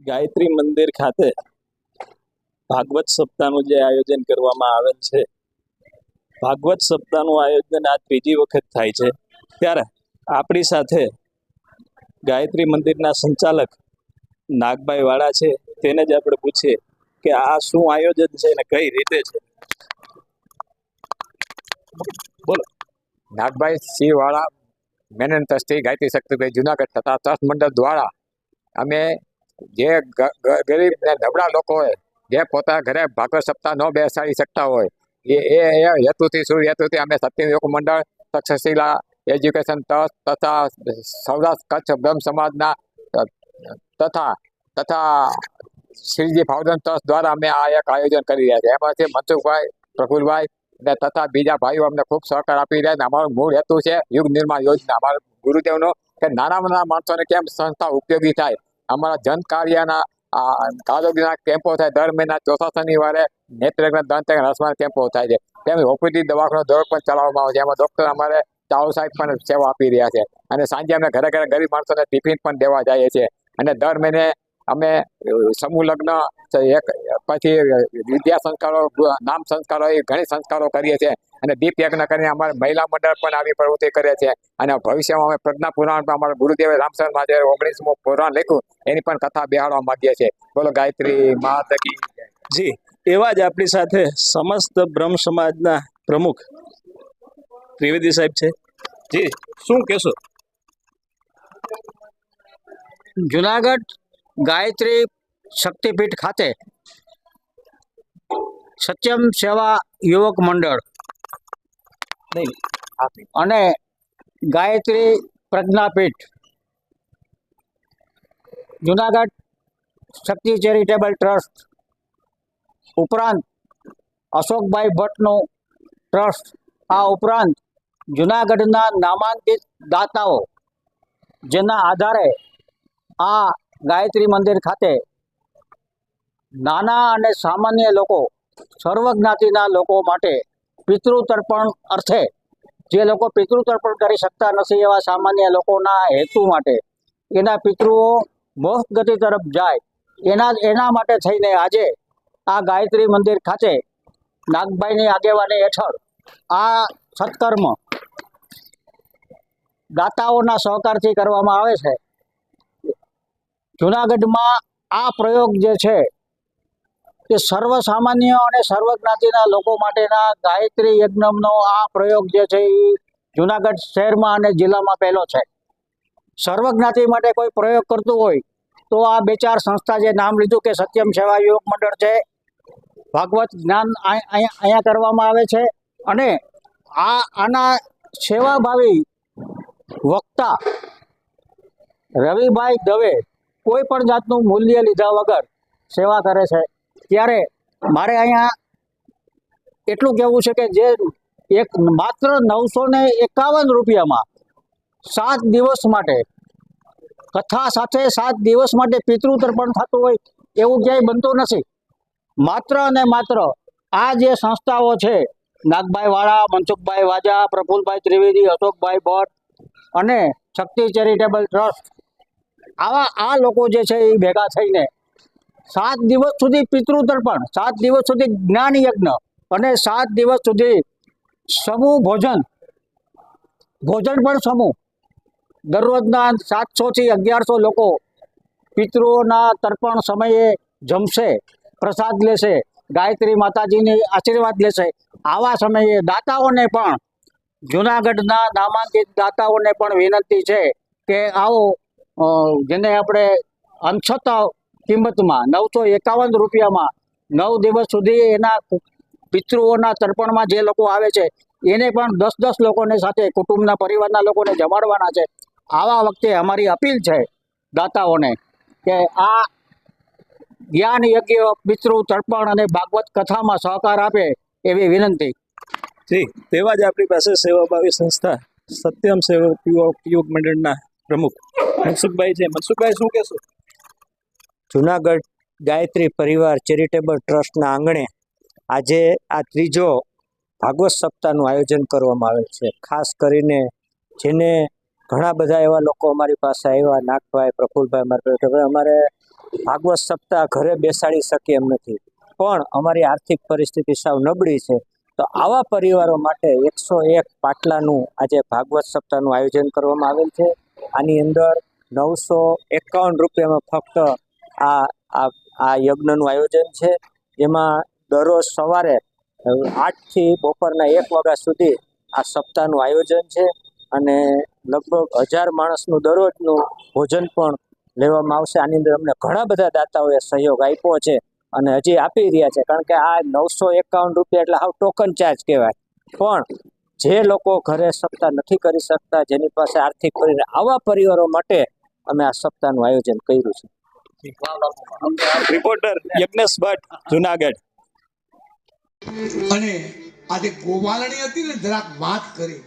ગાયત્રી મંદિર ખાતે ભાગવત સપ્તાહનું જે આયોજન કરવામાં આવેલ છે, ભાગવત સપ્તાહનું આયોજન આ ત્રીજી વખત થાય છે. ત્યારે આપણી સાથે ગાયત્રી મંદિરના સંચાલક નાગભાઈ વાળા છે. તેને જ આપણે પૂછીએ કે આ શું આયોજન છે અને કઈ રીતે છે. બોલો. નાગભાઈ સિંહ વાળા, મેનન ટ્રસ્ટી ગાયત્રી શક્તિભાઈ જુનાગઢ તથા ટ્રસ્ટ મંડળ દ્વારા અમે જે ગરીબ ને નબળા લોકો હોય, જે પોતાના ઘરે ભાગવત સપ્તાહ ન બેસાડી શકતા હોય, એ હેતુથી શું હેતુથી અમે સત્યયોગ મંડળ, તક્ષશિલા એજ્યુકેશન ટ્રસ્ટ તથા સૌરાષ્ટ્ર કચ્છ બ્રહ્મ સમાજના તથા શ્રીજી ફાઉન્ડેશન ટ્રસ્ટ દ્વારા અમે આ એક આયોજન કરી રહ્યા છીએ. એમાંથી મનસુખભાઈ, પ્રફુલભાઈ ને તથા બીજા ભાઈઓ અમને ખૂબ સહકાર આપી રહ્યા છે. અમારો મૂળ હેતુ છે યુગ નિર્માણ યોજના, અમારા ગુરુદેવનો, કે નાના માણસોને કેમ સંસ્થા ઉપયોગી થાય. અમારા જન કાર્યના આરોગ્યના કેમ્પો થાય, દર મહિના ચોથા શનિવારે નેત્રજ્ઞ દંત રસમાના કેમ્પો થાય છે. તેમ ઓપીડી દવાખાનો દોડ પણ ચલાવવામાં આવે છે. એમાં ડૉક્ટર અમારે ચાવલ સાહેબ પણ સેવા આપી રહ્યા છે. અને સાંજે અમે ઘરે ઘરે ગરીબ માણસોને ટિફિન પણ દેવા જઈએ છીએ. અને દર મહિને અમે સમૂહ લગ્ન, એક પછી વિદ્યા સંસ્કારો, નામ સંસ્કારો, એ ઘણી સંસ્કારો કરીએ છીએ. અને દીપ યજ્ઞ કરીને અમારે મહિલા મંડળ પણ આવી પ્રવૃત્તિ કરે છે. અને ભવિષ્યમાં અમે પ્રજ્ઞા પુરાણ પણ અમારા ગુરુદેવે રામચંદ્ર મહાદેવે 19મું પુરાણ લખ્યું, એની પણ કથા બેહાડવા માંગીએ છીએ. બોલો ગાયત્રી માતા કી જય. જી, એવા જ આપણી સાથે સમસ્ત બ્રહ્મ સમાજના પ્રમુખ ત્રિવેદી સાહેબ છે. જી, શું કહેશો? જુનાગઢ ગાયત્રી શક્તિપીઠ ખાતે સત્યમ સેવા યુવક મંડળ અને ગાયત્રી પ્રજ્ઞાપીઠ, જુનાગઢ શક્તિ ચેરિટેબલ ટ્રસ્ટ ઉપરાંત અશોકભાઈ ભટ્ટનું ટ્રસ્ટ, આ ઉપરાંત જુનાગઢના નામાંકિત દાતાઓ, જેના આધારે આ ગાયત્રી મંદિર ખાતે નાના અને સામાન્ય લોકો, સર્વ જ્ઞાતિના લોકો માટે પિતૃતર્પણ અર્થે, જે લોકો પિતૃતર્પણ કરી શકતા નથી એવા સામાન્ય લોકોના હેતુ માટે, એના પિતૃઓ મોક્ષ ગતિ તરફ જાય એના માટે થઈને આજે આ ગાયત્રી મંદિર ખાતે નાગભાઈની આગેવાની હેઠળ આ સત્કર્મ દાતાઓના સહકારથી કરવામાં આવે છે. જુનાગઢમાં આ પ્રયોગ જે છે કે સર્વ સામાન્ય અને સર્વ જ્ઞાતિના લોકો માટેના ગાયત્રી યજ્ઞનો આ પ્રયોગ જે છે એ જુનાગઢ શહેરમાં અને જિલ્લામાં પહેલો છે. સર્વ જ્ઞાતિ માટે કોઈ પ્રયોગ કરતું હોય તો આ બે ચાર સંસ્થા જે નામ લીધું કે સત્યમ સેવા યુવક મંડળ છે, ભાગવત જ્ઞાન અહીંયા કરવામાં આવે છે. અને આના સેવાભાવી વક્તા રવિભાઈ દવે કોઈ પણ જાતનું મૂલ્ય લીધા વગર સેવા કરે છે. ત્યારે મારે અહીંયા એટલું કહેવું છે કે જે એક માત્ર 951 રૂપિયામાં 7 દિવસ માટે કથા સાથે 7 દિવસ માટે પિતૃતર્પણ થતું હોય એવું ક્યાંય બનતું નથી. માત્ર અને માત્ર આ જે સંસ્થાઓ છે, નાગભાઈ વાળા, મનસુખભાઈ વાજા, પ્રફુલભાઈ ત્રિવેદી, અશોકભાઈ ભટ્ટ અને શક્તિ ચેરિટેબલ ટ્રસ્ટ, આવા આ લોકો જે છે એ ભેગા થઈને 7 દિવસ સુધી પિતૃતર્પણ, 7 દિવસ સુધી જ્ઞાન યજ્ઞ અને 7 દિવસ સુધી સમૂહ ભોજન પણ સમૂહ, દરરોજના 700 થી 1100 લોકો પિતૃઓના તર્પણ સમયે જમશે, પ્રસાદ લેશે, ગાયત્રી માતાજીની આશીર્વાદ લેશે. આવા સમયે દાતાઓને પણ, જુનાગઢના નામાંકિત દાતાઓને પણ વિનંતી છે કે આવો, જેને આપણે અંશત કિંમતમાં 951 રૂપિયામાં 9 દિવસ સુધી એના પિતૃઓના તર્પણમાં જે લોકો આવે છે એને પણ 10 લોકોને સાથે કુટુંબના પરિવારના લોકોને જમાડવાના છે. આવા વખતે અમારી અપીલ છે દાતાઓને કે આ જ્ઞાન યજ્ઞ, પિતૃ તર્પણ અને ભાગવત કથામાં સહકાર આપે એવી વિનંતી. જી, તેવા જ આપણી પાસે સેવાભાવી સંસ્થા સત્યમ સેવા યુવક મંડળના પ્રમુખ મનસુખભાઈ છે. મનસુખભાઈ, શું કહેશો? જુનાગઢ ગાયત્રી પરિવાર ચેરિટેબલ ટ્રસ્ટના આંગણે આજે આ ત્રીજો ભાગવત સપ્તાહનું આયોજન કરવામાં આવેલ છે. ખાસ કરીને જેને ઘણા બધા એવા લોકો અમારી પાસે આવ્યા, નાગભાઈ, પ્રફુલભાઈ, અમારે ભાગવત સપ્તાહ ઘરે બેસાડી શકીએ એમ નથી, પણ અમારી આર્થિક પરિસ્થિતિ સાવ નબળી છે. તો આવા પરિવારો માટે 101 પાટલાનું આજે ભાગવત સપ્તાહનું આયોજન કરવામાં આવેલ છે. આની અંદર 951 રૂપિયામાં ફક્ત આ આ આ યજ્ઞનું આયોજન છે, જેમાં દરરોજ સવારે 8 થી બપોરના 1 વાગ્યા સુધી આ સપ્તાહનું આયોજન છે અને લગભગ 1000 માણસનું દરરોજનું ભોજન પણ લેવામાં આવશે. આની અંદર અમને ઘણા બધા દાતાઓએ સહયોગ આપ્યો છે અને હજી આપી રહ્યા છે, કારણ કે આ 951 રૂપિયા એટલે હાવ ટોકન ચાર્જ કહેવાય. પણ જે લોકો ઘરે સપ્તાહ નથી કરી શકતા, જેની પાસે આર્થિક પરિસ્થિતિ, આવા પરિવારો માટે અમે આ સપ્તાહનું આયોજન કર્યું છે. રિપોર્ટર યજ્ઞેશ ભટ્ટ, જુનાગઢ. અને આજે ગોવાલણી હતી ને, જરાક વાત કરી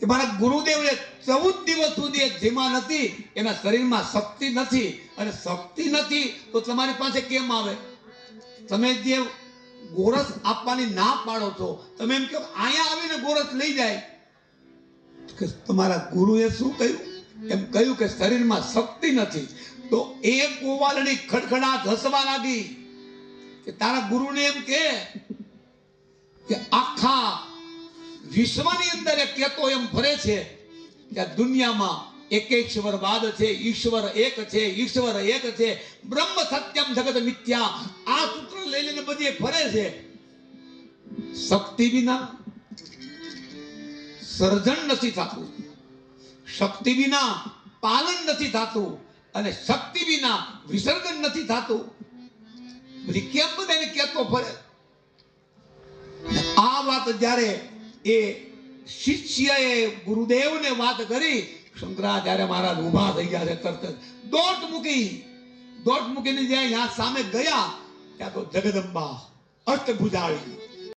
કે મારા ગુરુદેવને 14 દિવસ સુધી જેમાં નથી, એના શરીરમાં શક્તિ નથી, અને શક્તિ નથી તો તમારી પાસે કેમ આવે? તમે જે ગોરસ આપવાની ના પાડો છો, તમે એમ કહો અહીંયા આવીને ગોરસ લઈ જાય, કે તમારા ગુરુએ શું કહ્યું? એમ કહ્યું કે શરીરમાં શક્તિ નથી. તો એ ગોવાલણી ખડખડાટ હસવા લાગી કે તારા ગુરુને એમ કે આખા વિશ્વની અંદર એક કહેતો એમ ફરે છે કે આ દુનિયામાં એકેશ્વરવાદ છે, ઈશ્વર એક છે, ઈશ્વર એક છે, બ્રહ્મ સત્યમ જગત મિથ્યા. આ સૂત્ર લઈ લઈને બધી ફરે છે. શક્તિ વિના સર્જન નથી થતું, શક્તિ વિના પાલન નથી થતું, અને શક્તિ વિના વિસર્જન નથી થતું. બધી કેમ બધાને કહેતો ફરે? આ વાત જ્યારે એ શિષ્યએ ગુરુદેવને વાત કરી, શંકરાચાર્ય મહારાજ ઊભા થઈ ગયા છે. તરત દોટ મૂકીને જ્યાં સામે ગયા, ત્યાં તો જગદંબા અષ્ટભુજાળી